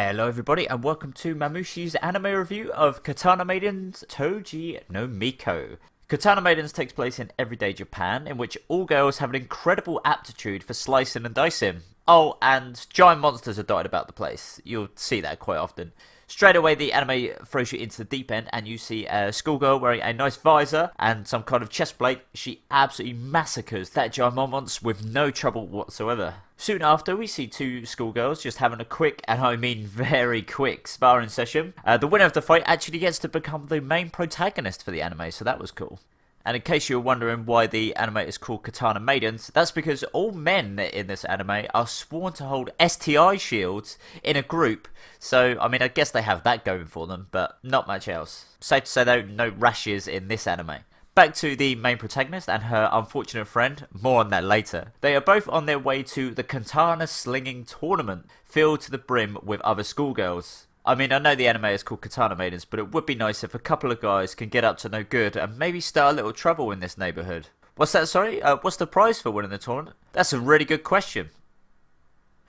Hello everybody and welcome to Mamushi's anime review of Katana Maidens Toji no Miko. Katana Maidens takes place in everyday Japan, in which all girls have an incredible aptitude for slicing and dicing. Oh, and giant monsters are dotted about the place. You'll see that quite often. Straight away, the anime throws you into the deep end, and you see a schoolgirl wearing a nice visor and some kind of chest plate. She absolutely massacres that giant monster with no trouble whatsoever. Soon after, we see two schoolgirls just having a quick, and I mean very quick, sparring session. The winner of the fight actually gets to become the main protagonist for the anime, so that was cool. And in case you're wondering why the anime is called Katana Maidens, that's because all men in this anime are sworn to hold STI shields in a group. So, I mean, I guess they have that going for them, but not much else. Safe to say though, no rashes in this anime. Back to the main protagonist and her unfortunate friend, more on that later. They are both on their way to the katana slinging tournament, filled to the brim with other schoolgirls. I mean, I know the anime is called Katana Maidens, but it would be nice if a couple of guys can get up to no good and maybe start a little trouble in this neighbourhood. What's that, sorry? What's the prize for winning the tournament? That's a really good question.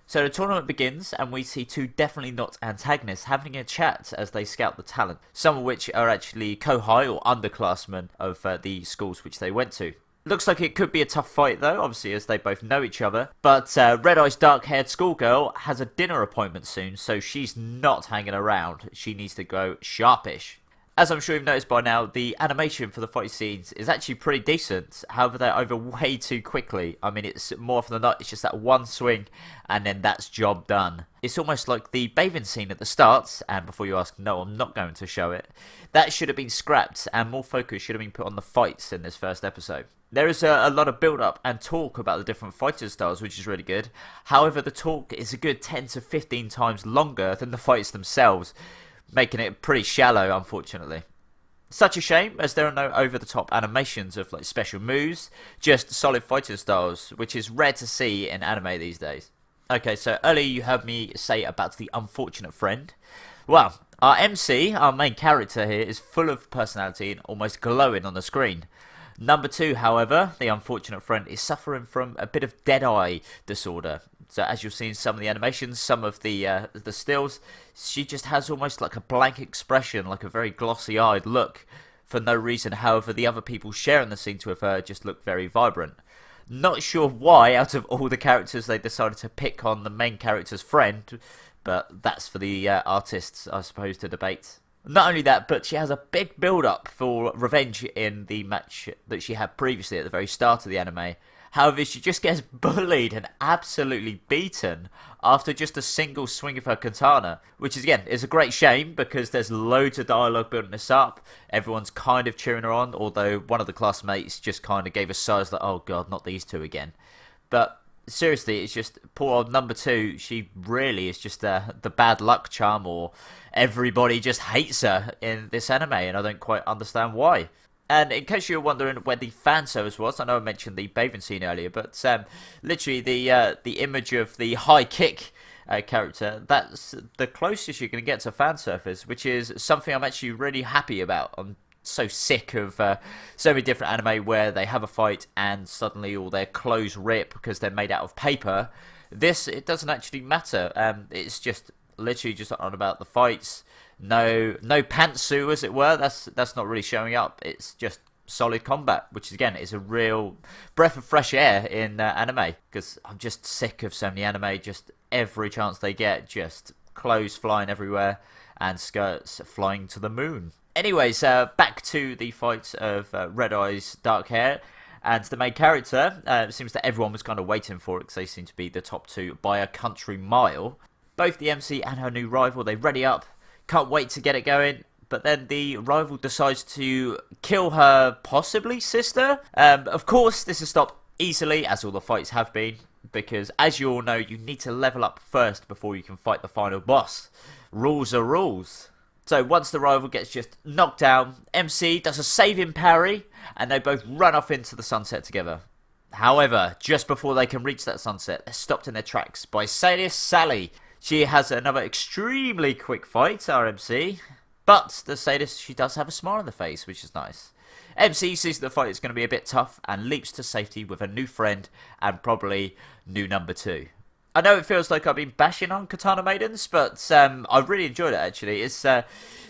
So the tournament begins, and we see two definitely not antagonists having a chat as they scout the talent, some of which are actually kohai or underclassmen of the schools which they went to. Looks like it could be a tough fight though, obviously, as they both know each other. But Red Eye's dark-haired schoolgirl has a dinner appointment soon, so she's not hanging around. She needs to go sharpish. As I'm sure you've noticed by now, the animation for the fight scenes is actually pretty decent. However, they're over way too quickly. I mean, it's more often than not, it's just that one swing, and then that's job done. It's almost like the bathing scene at the start, and before you ask, no, I'm not going to show it. That should have been scrapped, and more focus should have been put on the fights in this first episode. There is a lot of build-up and talk about the different fighter styles, which is really good. However, the talk is a good 10 to 15 times longer than the fights themselves, making it pretty shallow, unfortunately. Such a shame, as there are no over-the-top animations of like special moves, just solid fighter styles, which is rare to see in anime these days. Okay, so earlier you heard me say about the unfortunate friend. Well, our MC, our main character here, is full of personality and almost glowing on the screen. Number two, however, the unfortunate friend, is suffering from a bit of dead-eye disorder. So as you'll see in some of the animations, some of the stills, she just has almost like a blank expression, like a very glossy-eyed look, for no reason. However, the other people sharing the scene with her just look very vibrant. Not sure why, out of all the characters, they decided to pick on the main character's friend, but that's for the artists, I suppose, to debate. Not only that, but she has a big build-up for revenge in the match that she had previously at the very start of the anime. However, she just gets bullied and absolutely beaten after just a single swing of her katana, which is, again, is a great shame because there's loads of dialogue building this up. Everyone's kind of cheering her on, although one of the classmates just kind of gave a sigh like, oh god, not these two again. But seriously, it's just poor old number two. She really is just the bad luck charm, or everybody just hates her in this anime, and I don't quite understand why. And in case you're wondering where the fan service was, I know I mentioned the bathing scene earlier, but literally the image of the high kick character, that's the closest you're going to get to fan service, which is something I'm actually really happy about. I'm so sick of so many different anime where they have a fight and suddenly all their clothes rip because they're made out of paper. This, it doesn't actually matter. It's just literally just on about the fights. No pantsu, as it were. That's not really showing up. It's just solid combat, which again is a real breath of fresh air in anime, because I'm just sick of so many anime. Just every chance they get, just clothes flying everywhere and skirts flying to the moon. Anyways, back to the fight of Red Eye's dark hair and the main character. It seems that everyone was kind of waiting for it because they seem to be the top two by a country mile. Both the MC and her new rival, they ready up. Can't wait to get it going, but then the rival decides to kill her, possibly, sister. Of course, this is stopped easily, as all the fights have been, because as you all know, you need to level up first before you can fight the final boss. Rules are rules. So once the rival gets just knocked down, MC does a saving parry, and they both run off into the sunset together. However, just before they can reach that sunset, they're stopped in their tracks by Sadist Sally. She has another extremely quick fight, our MC. But the sadist, she does have a smile on the face, which is nice. MC sees the fight is going to be a bit tough and leaps to safety with a new friend and probably new number two. I know it feels like I've been bashing on Katana Maidens, but I really enjoyed it actually. It's like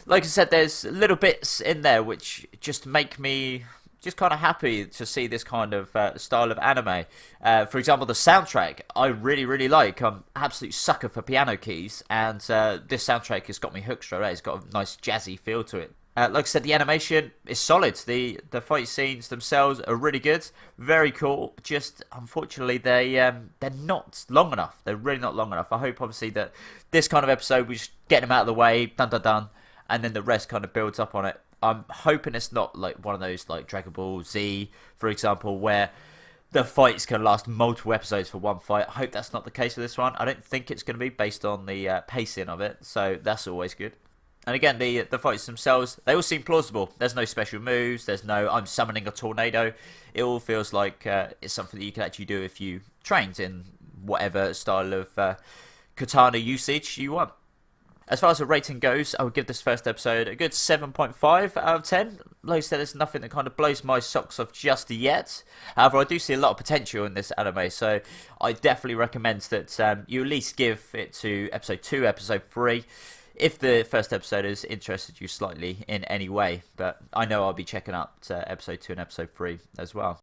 I said, there's little bits in there which just make me just kind of happy to see this kind of style of anime. For example, the soundtrack I really, really like. I'm an absolute sucker for piano keys, and this soundtrack has got me hooked straight away. It's got a nice jazzy feel to it. Like I said, the animation is solid. The fight scenes themselves are really good, very cool. Just unfortunately, they're not long enough. They're really not long enough. I hope obviously that this kind of episode we just get them out of the way, dun dun dun, and then the rest kind of builds up on it. I'm hoping it's not like one of those like Dragon Ball Z, for example, where the fights can last multiple episodes for one fight. I hope that's not the case with this one. I don't think it's going to be based on the pacing of it, so that's always good. And again, the fights themselves, they all seem plausible. There's no special moves. There's no I'm summoning a tornado. It all feels like it's something that you can actually do if you trained in whatever style of katana usage you want. As far as the rating goes, I would give this first episode a good 7.5 out of 10. Like I said, there's nothing that kind of blows my socks off just yet. However, I do see a lot of potential in this anime, so I definitely recommend that you at least give it to episode 2, episode 3, if the first episode has interested you slightly in any way. But I know I'll be checking out episode 2 and episode 3 as well.